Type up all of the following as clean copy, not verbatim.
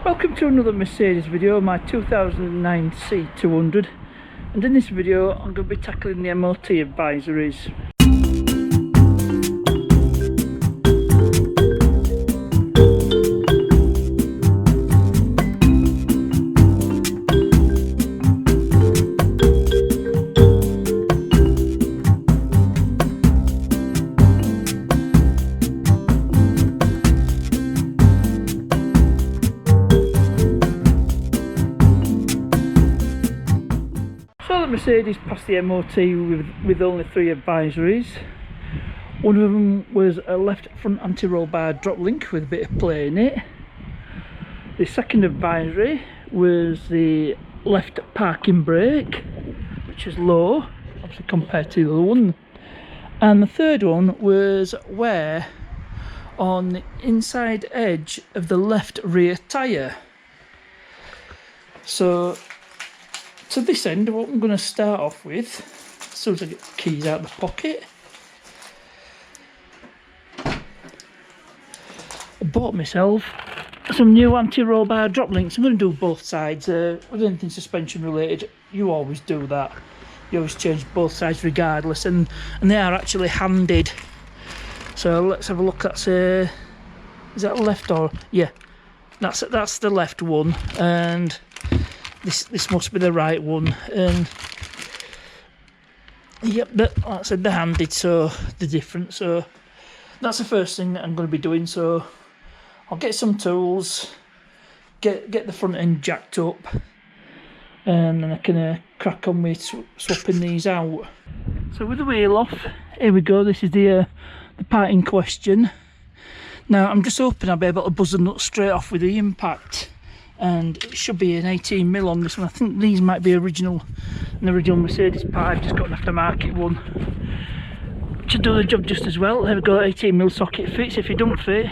Welcome to another Mercedes video, my 2009 C200, and in this video I'm going to be tackling the MoT advisories. So the Mercedes passed the MoT with only 3 advisories. One of them was a left front anti-roll bar drop link with a bit of play in it. The second advisory was the left parking brake, which is low, obviously compared to the other one. And the third one was wear on the inside edge of the left rear tyre. So to this end, what I'm going to start off with, as soon as I get the keys out of the pocket, I bought myself some new anti-roll bar drop links. I'm going to do both sides. With anything suspension related, you always do that. You always change both sides regardless, and they are actually handed. So let's have a look. That's is that left or yeah? That's the left one, and this must be the right one. And yep, like I said, they're handed, so they're different. So that's the first thing that I'm going to be doing. So I'll get some tools, get the front end jacked up, and then I can crack on with swapping these out. So with the wheel off, here we go. This is the part in question. Now I'm just hoping I'll be able to buzz the nut straight off with the impact, and it should be an 18mm on this one. I think these might be an original Mercedes part. I've just got an aftermarket one, which will do the job just as well. There we go, 18mm socket fits. If it don't fit,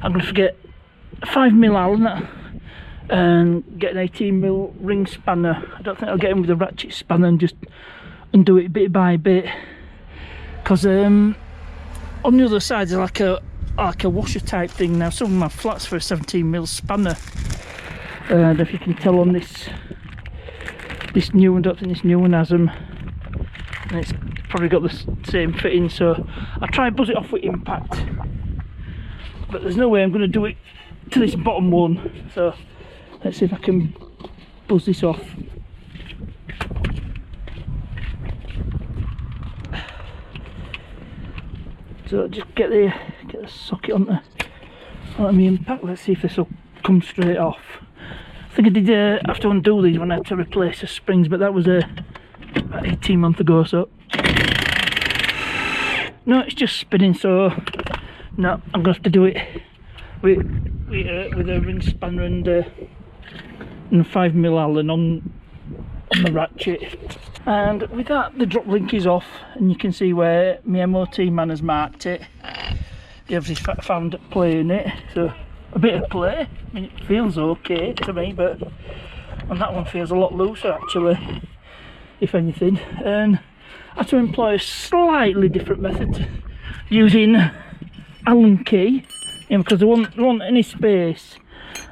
I'm going to get a 5mm Allen and get an 18mm ring spanner. I don't think I'll get in with a ratchet spanner and just undo it bit by bit, because on the other side there's like a washer type thing. Now some of my flats for a 17mm spanner, and if you can tell on this new one, I don't think this new one has them, and it's probably got the same fitting. So I'll try and buzz it off with impact, but there's no way I'm going to do it to this bottom one. So let's see if I can buzz this off. So just get the socket onto my impact. Let's see if this will come straight off. I think I did have to undo these when I had to replace the springs, but that was about 18 months ago. So no, it's just spinning. So no, I'm gonna have to do it with a ring spanner and 5mm Allen on the ratchet. And with that, the drop link is off, and you can see where my MoT man has marked it. He obviously found play in it, so a bit of play. I mean, it feels okay to me, but on that one feels a lot looser actually, if anything. And I had to employ a slightly different method, using Allen key, because there wasn't any space.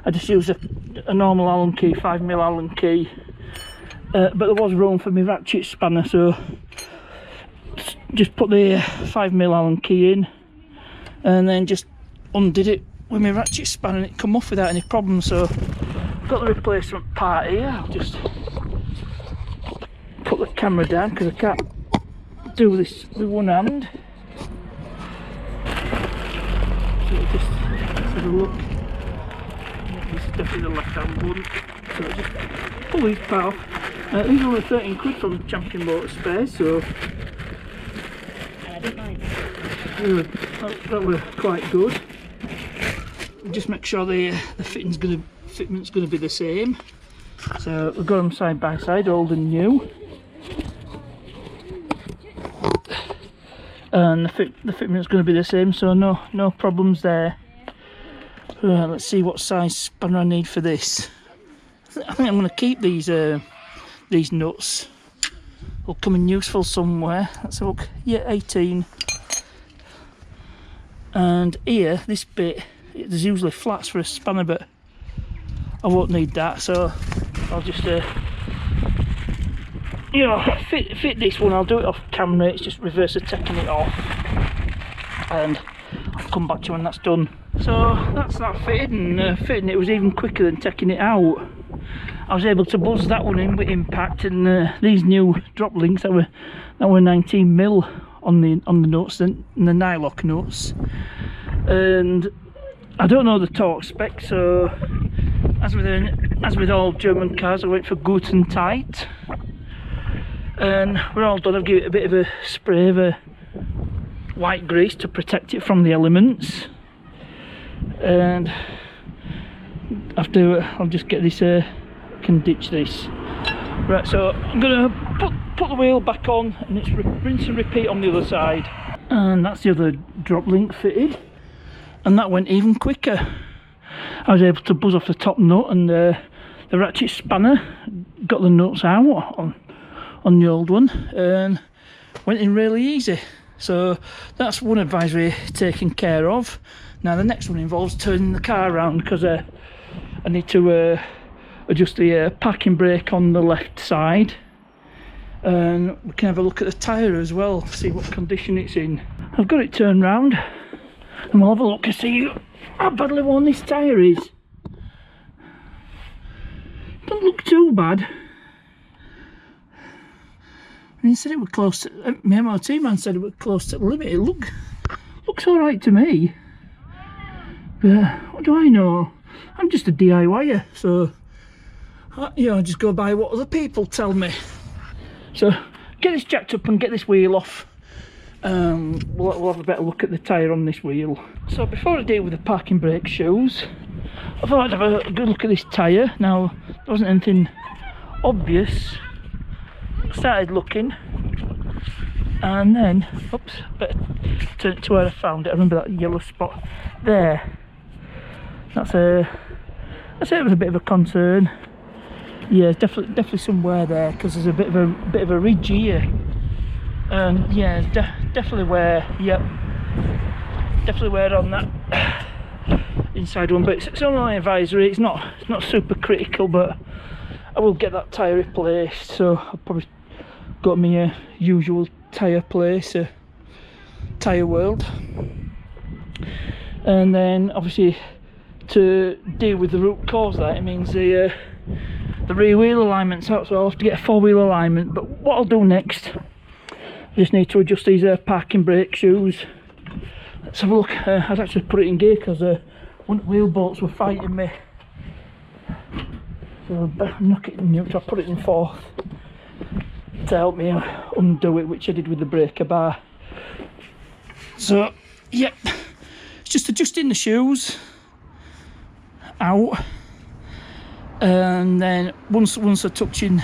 I just used a normal Allen key, 5mm Allen key. But there was room for my ratchet spanner, so just put the 5mm Allen key in, and then just undid it with my ratchet spanner, and it come off without any problem. So I've got the replacement part here. I'll just put the camera down because I can't do this with one hand. So just have a look. This is definitely the left hand one. So just pull these part off. These are only 13 quid from Champion Motor Space, so I didn't mind. That were quite good. Just make sure the fitment's going to be the same. So we've got them side by side, old and new, and the fitment's going to be the same, so no problems there. Let's see what size spanner I need for this. I think I'm going to keep these nuts. Will come in useful somewhere. Let's have a look. Yeah, 18. And here, this bit, there's usually flats for a spanner, but I won't need that, so I'll just you know, fit this one. I'll do it off camera. It's just reverse of taking it off, and I'll come back to you when that's done. So that's that fitted, and fitting it was even quicker than taking it out. I was able to buzz that one in with impact, and these new drop links that were 19mm on the nuts and the nylock nuts, and I don't know the torque spec, so as with all German cars, I went for good and tight, and we're all done. I've given it a bit of a spray of a white grease to protect it from the elements, and after I'll just get this can ditch this. Right, so I'm gonna put the wheel back on, and it's rinse and repeat on the other side, and that's the other drop link fitted, and that went even quicker. I was able to buzz off the top nut, and the ratchet spanner got the nuts out on the old one, and went in really easy. So that's one advisory taken care of. Now the next one involves turning the car around, because I need to adjust the parking brake on the left side, and we can have a look at the tyre as well, see what condition it's in. I've got it turned round, and we'll have a look and see how badly worn this tyre is. Doesn't look too bad. He said it was close to, my MoT man said it was close to the limit. It looks alright to me, but what do I know? I'm just a DIYer, so you know, I just go by what other people tell me. So get this jacked up and get this wheel off. We'll have a better look at the tyre on this wheel. So before I deal with the parking brake shoes, I thought I'd have a good look at this tyre. Now there wasn't anything obvious. Started looking, and then oops, better turn it to where I found it. I remember that yellow spot there. That's it was a bit of a concern. Yeah, definitely somewhere there, because there's a bit of a ridge here, and yeah, definitely where. Yep, definitely where on that inside one. But it's only an advisory. It's not super critical, but I will get that tyre replaced. So I'll probably go to my usual tyre place, Tyre World, and then obviously to deal with the root cause that it means the rear wheel alignment's out, so I'll have to get a four-wheel alignment. But what I'll do next, I just need to adjust these parking brake shoes. Let's have a look. I'd actually put it in gear because one of the wheel bolts were fighting me, so I'll knock it in neutral. I'll put it in fourth to help me undo it, which I did with the breaker bar. So yep, it's just adjusting the shoes out, and then once I touch in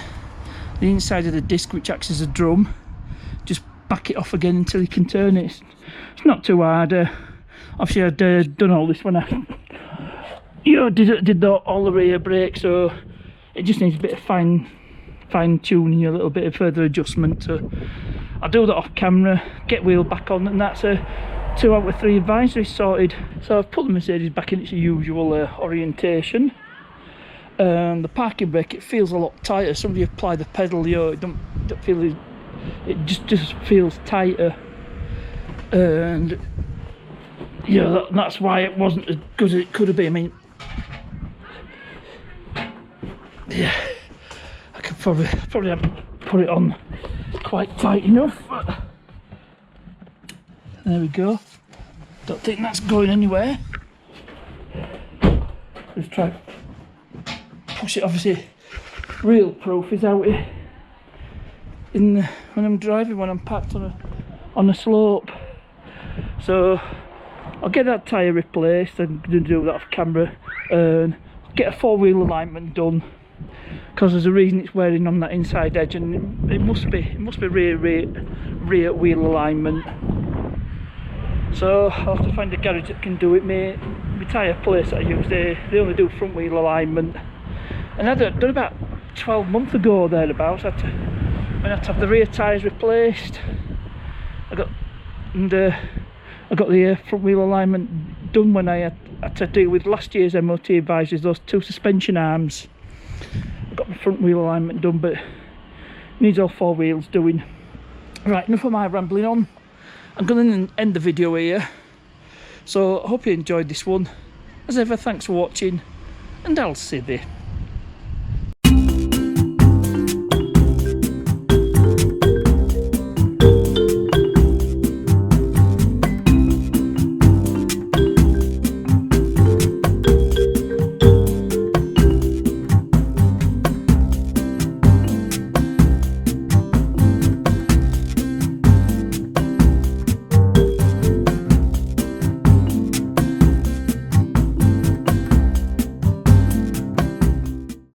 the inside of the disc, which acts as a drum, just back it off again until you can turn it. It's not too hard. Obviously I'd done all this when I did all the rear brake, so it just needs a bit of fine tuning, a little bit of further adjustment. So I'll do that off camera, get wheel back on, and that's 2 out of 3 advisories sorted. So I've put the Mercedes back in its usual orientation. The parking brake, it feels a lot tighter. Somebody apply the pedal, it don't feel it just feels tighter, and that's why it wasn't as good as it could have been. I mean, yeah, I could probably haven't put it on quite tight enough, but there we go. Don't think that's going anywhere. Just try push it. Obviously real proof is out here when I'm driving, when I'm parked on a slope. So I'll get that tyre replaced. I'm going to do that off camera, and get a 4-wheel alignment done, because there's a reason it's wearing on that inside edge, and it must be rear wheel alignment. So I'll have to find a garage that can do it. My tyre place that I use, they only do front wheel alignment, and I'd done about 12 months ago thereabouts. I had to have the rear tyres replaced. I got the front wheel alignment done when I had to deal with last year's MoT advisories, those 2 suspension arms. I got the front wheel alignment done, but needs all 4 wheels doing. Right, enough of my rambling on. I'm going to end the video here. So I hope you enjoyed this one. As ever, thanks for watching, and I'll see you.